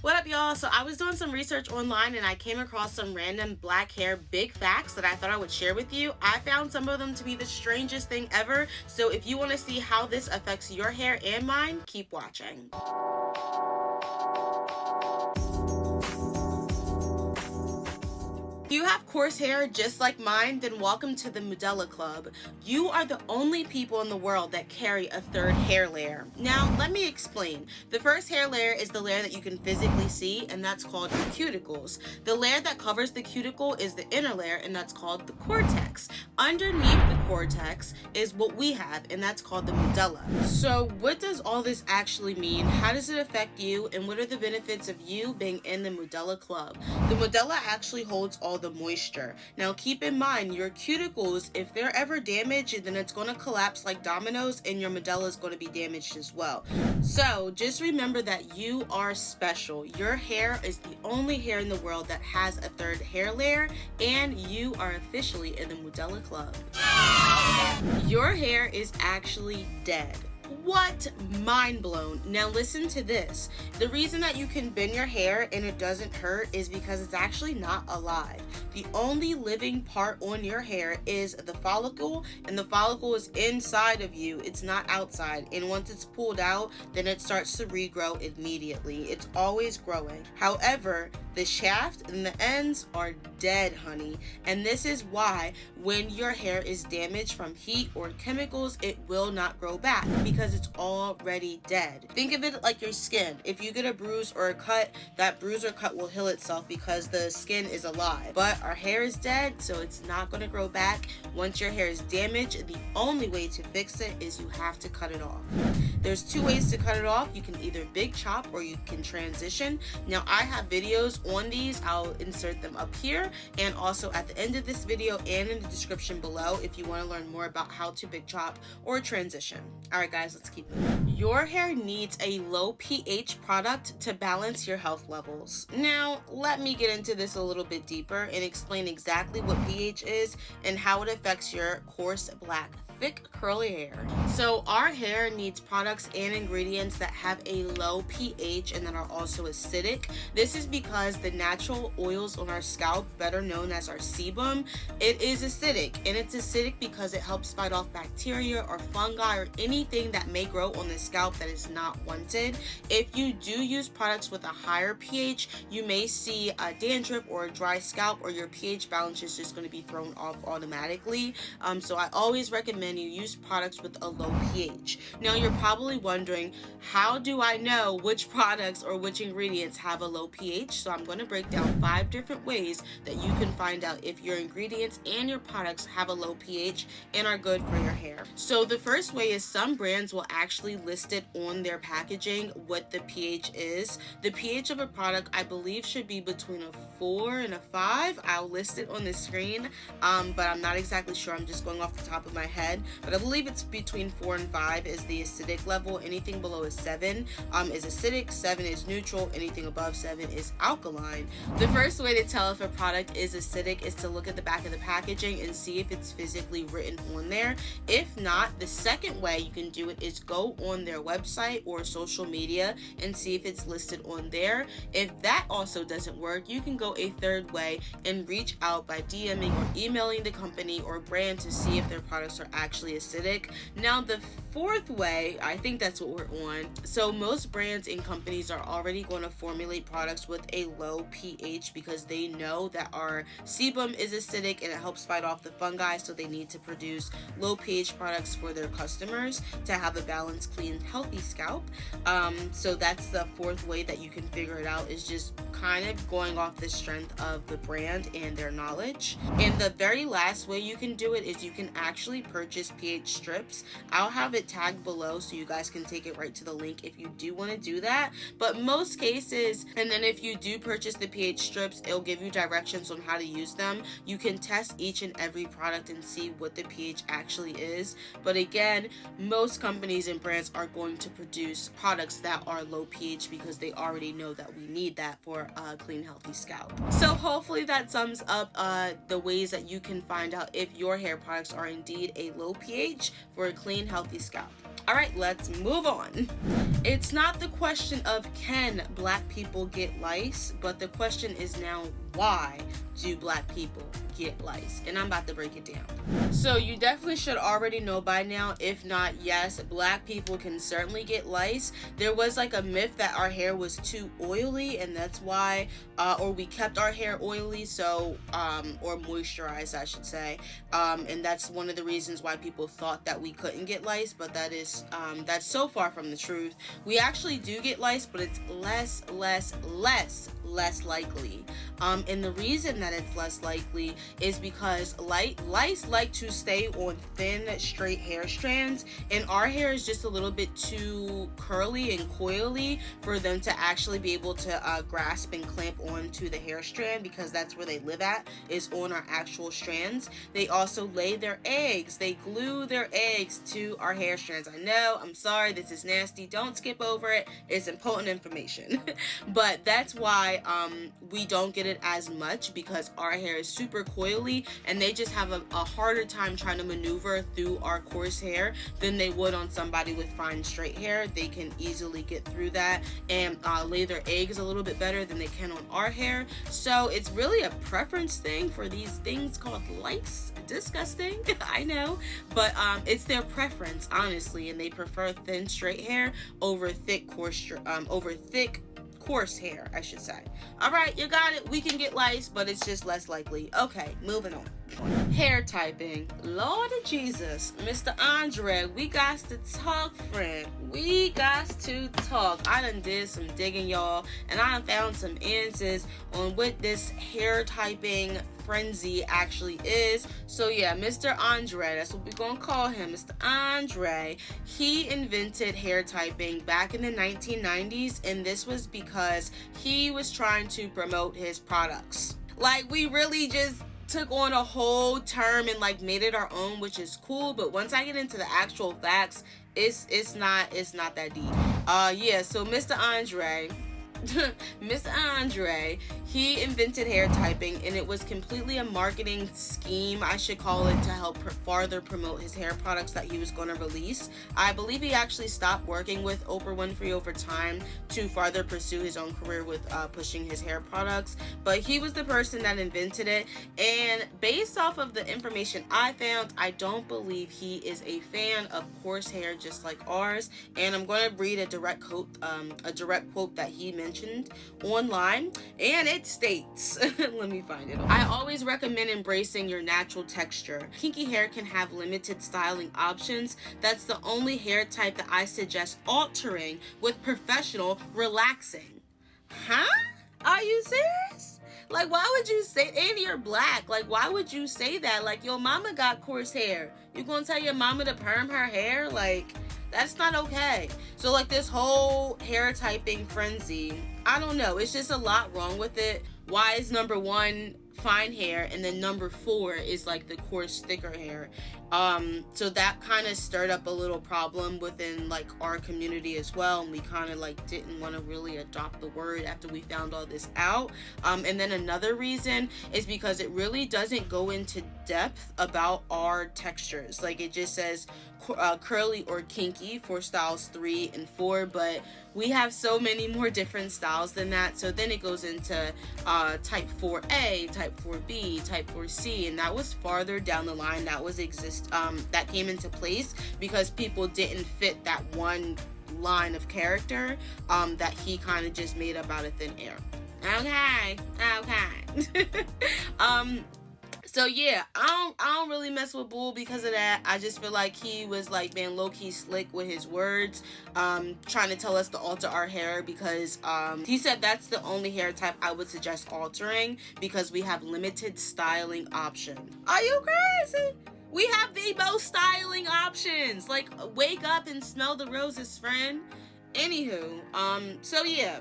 What up, y'all? So I was doing some research online and I came across some random black hair big facts that I thought I would share with you. I found some of them to be the strangest thing ever. So if you want to see how this affects your hair and mine, keep watching. If you have coarse hair just like mine, then welcome to the Medulla Club. You are the only people in the world that carry a third hair layer. Now, let me explain. The first hair layer is the layer that you can physically see, and that's called the cuticles. The layer that covers the cuticle is the inner layer, and that's called the cortex. Underneath the cortex is what we have, and that's called the medulla. So what does all this actually mean? How does it affect you? And what are the benefits of you being in the Medulla Club? The medulla actually holds all the moisture. Now keep in mind, your cuticles, if they're ever damaged, then it's going to collapse like dominoes and your medulla is going to be damaged as well. So just remember that you are special. Your hair is the only hair in the world that has a third hair layer, and you are officially in the Medulla Club. Your hair is actually dead. What? Mind blown. Now listen to this. The reason that you can bend your hair and it doesn't hurt is because it's actually not alive. The only living part on your hair is the follicle, and the follicle is inside of you. It's not outside. And once it's pulled out, then it starts to regrow immediately. It's always growing. However, the shaft and the ends are dead, honey. And this is why when your hair is damaged from heat or chemicals, it will not grow back because it's already dead. Think of it like your skin. If you get a bruise or a cut, that bruise or cut will heal itself because the skin is alive. But our hair is dead, so it's not going to grow back. Once your hair is damaged, the only way to fix it is you have to cut it off. There's two ways to cut it off. You can either big chop or you can transition. Now I have videos on these. I'll insert them up here and also at the end of this video and in the description below if you want to learn more about how to big chop or transition. Alright guys, let's keep moving. Your hair needs a low pH product to balance your health levels. Now let me get into this a little bit deeper and explain exactly what pH is and how it affects your coarse black thick curly hair. So our hair needs products and ingredients that have a low pH and that are also acidic. This is because the natural oils on our scalp, better known as our sebum, it is acidic, and it's acidic because it helps fight off bacteria or fungi or anything that may grow on the scalp that is not wanted. If you do use products with a higher pH, you may see a dandruff or a dry scalp, or your pH balance is just going to be thrown off automatically. So I always recommend you use products with a low pH. Now you're probably wondering, how do I know which products or which ingredients have a low pH? So I'm going to break down 5 different ways that you can find out if your ingredients and your products have a low pH and are good for your hair. So the first way is some brands will actually list it on their packaging what the pH is. The pH of a product, I believe, should be between a 4 and a 5. I'll list it on the screen, but I'm not exactly sure. I'm just going off the top of my head. But I believe it's between 4 and 5 is the acidic level. Anything below is 7 is acidic, 7 is neutral, anything above 7 is alkaline. The first way to tell if a product is acidic is to look at the back of the packaging and see if it's physically written on there. If not, the second way you can do it is go on their website or social media and see if it's listed on there. If that also doesn't work, you can go a third way and reach out by DMing or emailing the company or brand to see if their products are actually acidic. Now the fourth way, I think that's what we're on. So most brands and companies are already going to formulate products with a low pH because they know that our sebum is acidic and it helps fight off the fungi, so they need to produce low pH products for their customers to have a balanced, clean, healthy scalp. So that's the fourth way that you can figure it out, is just kind of going off the strength of the brand and their knowledge. And the very last way you can do it is you can actually purchase pH strips. I'll have it tagged below so you guys can take it right to the link if you do want to do that. But most cases, and then if you do purchase the pH strips, it'll give you directions on how to use them. You can test each and every product and see what the pH actually is. But again, most companies and brands are going to produce products that are low pH because they already know that we need that for a clean, healthy scalp. So hopefully that sums up the ways that you can find out if your hair products are indeed a low pH for a clean, healthy scalp. All right, let's move on. It's not the question of can black people get lice, but the question is now, why do black people get lice? And I'm about to break it down. So you definitely should already know by now. If not, yes, black people can certainly get lice. There was like a myth that our hair was too oily, and that's why, or we kept our hair oily, so or moisturized, I should say, and that's one of the reasons why people thought that we couldn't get lice. But that is that's so far from the truth. We actually do get lice, but it's less likely. And the reason that it's less likely is because lice like to stay on thin, straight hair strands, and our hair is just a little bit too curly and coily for them to actually be able to grasp and clamp onto the hair strand, because that's where they live at, is on our actual strands. They also lay their eggs. They glue their eggs to our hair strands. I know, I'm sorry, this is nasty. Don't skip over it. It's important information. But that's why we don't get it as much, because our hair is super coily and they just have a harder time trying to maneuver through our coarse hair than they would on somebody with fine straight hair. They can easily get through that and lay their eggs a little bit better than they can on our hair. So it's really a preference thing for these things called lice. Disgusting, I know, but it's their preference, honestly, and they prefer thin straight hair over thick coarse hair, I should say. All right, you got it. We can get lice, but it's just less likely. Okay, moving on. Hair typing. Lord of Jesus, Mr. Andre, we got to talk, friend. We got to talk. I done did some digging, y'all, and I done found some answers on what this hair typing frenzy actually is. So yeah, Mr. Andre, that's what we're gonna call him, Mr. Andre. He invented hair typing back in the 1990s, and this was because he was trying to promote his products. Like, we really just took on a whole term and like made it our own, which is cool, but once I get into the actual facts, it's not that deep. Yeah, so Mr. Andre Mr. Andre, he invented hair typing, and it was completely a marketing scheme, I should call it, to help farther promote his hair products that he was going to release. I believe he actually stopped working with Oprah Winfrey over time to farther pursue his own career with pushing his hair products, but he was the person that invented it. And based off of the information I found, I don't believe he is a fan of coarse hair just like ours. And I'm going to read a direct quote that he mentioned online, and it states, let me find it. I always recommend embracing your natural texture. Kinky hair can have limited styling options. That's the only hair type that I suggest altering with professional relaxing. Huh? Are you serious? Like, why would you say, and you're black, like, why would you say that? Like, your mama got coarse hair. You gonna tell your mama to perm her hair? Like, that's not okay. So like this whole hair typing frenzy, I don't know, it's just a lot wrong with it. Why is number one fine hair, and then number 4 is like the coarse, thicker hair? So that kind of stirred up a little problem within like our community as well, and we kind of like didn't want to really adopt the word after we found all this out. And then another reason is because it really doesn't go into depth about our textures. Like, it just says curly or kinky for styles 3 and 4, but we have so many more different styles than that. So then it goes into type 4A, type 4B, type 4C, and that was farther down the line. That came into place because people didn't fit that one line of character that he kind of just made up out of thin air. Okay. So yeah, I don't really mess with Bull because of that. I just feel like he was like being low-key slick with his words, trying to tell us to alter our hair because he said that's the only hair type I would suggest altering because we have limited styling options. Are you crazy? We have the most styling options. Like, wake up and smell the roses, friend. Anywho, so yeah.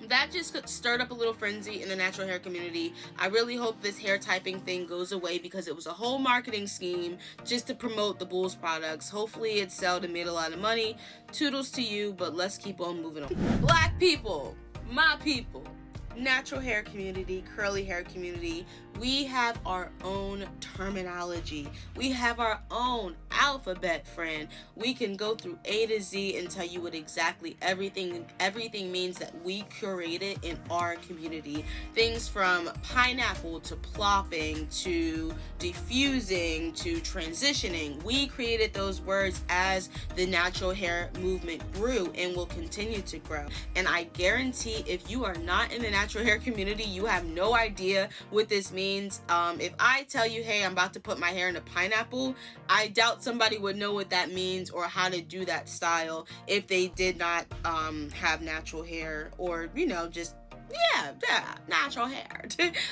That just stirred up a little frenzy in the natural hair community. I really hope this hair typing thing goes away because it was a whole marketing scheme just to promote the Bulls products. Hopefully it sold and made a lot of money. Toodles to you, but let's keep on moving on. Black people, my people, natural hair community, curly hair community, we have our own terminology. We have our own alphabet, friend. We can go through A to Z and tell you what exactly everything means that we curated in our community. Things from pineapple to plopping to diffusing to transitioning. We created those words as the natural hair movement grew and will continue to grow. And I guarantee if you are not in the natural hair community, you have no idea what this means. If I tell you, hey, I'm about to put my hair in a pineapple, I doubt somebody would know what that means or how to do that style if they did not have natural hair, or just natural hair.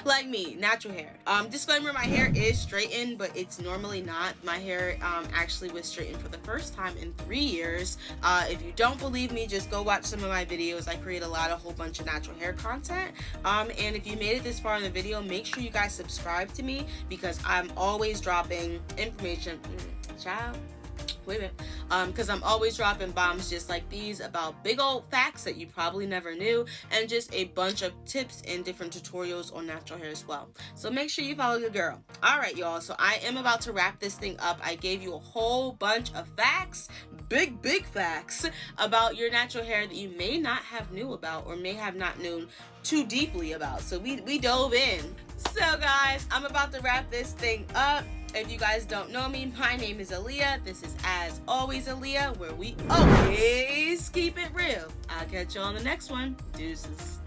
Like me, natural hair. Disclaimer, my hair is straightened, but it's normally not. My hair actually was straightened for the first time in 3 years. If you don't believe me, just go watch some of my videos. I create a whole bunch of natural hair content. And if you made it this far in the video, make sure you guys subscribe to me, because I'm always dropping information. Child. Wait a minute. Because I'm always dropping bombs just like these about big old facts that you probably never knew, and just a bunch of tips and different tutorials on natural hair as well. So make sure you follow the girl. All right, y'all. So I am about to wrap this thing up. I gave you a whole bunch of facts, big facts about your natural hair that you may not have knew about or may have not known too deeply about. So we dove in. So guys, I'm about to wrap this thing up. If you guys don't know me, my name is Aleia. This is As Always Aleia, where we always keep it real. I'll catch you on the next one. Deuces.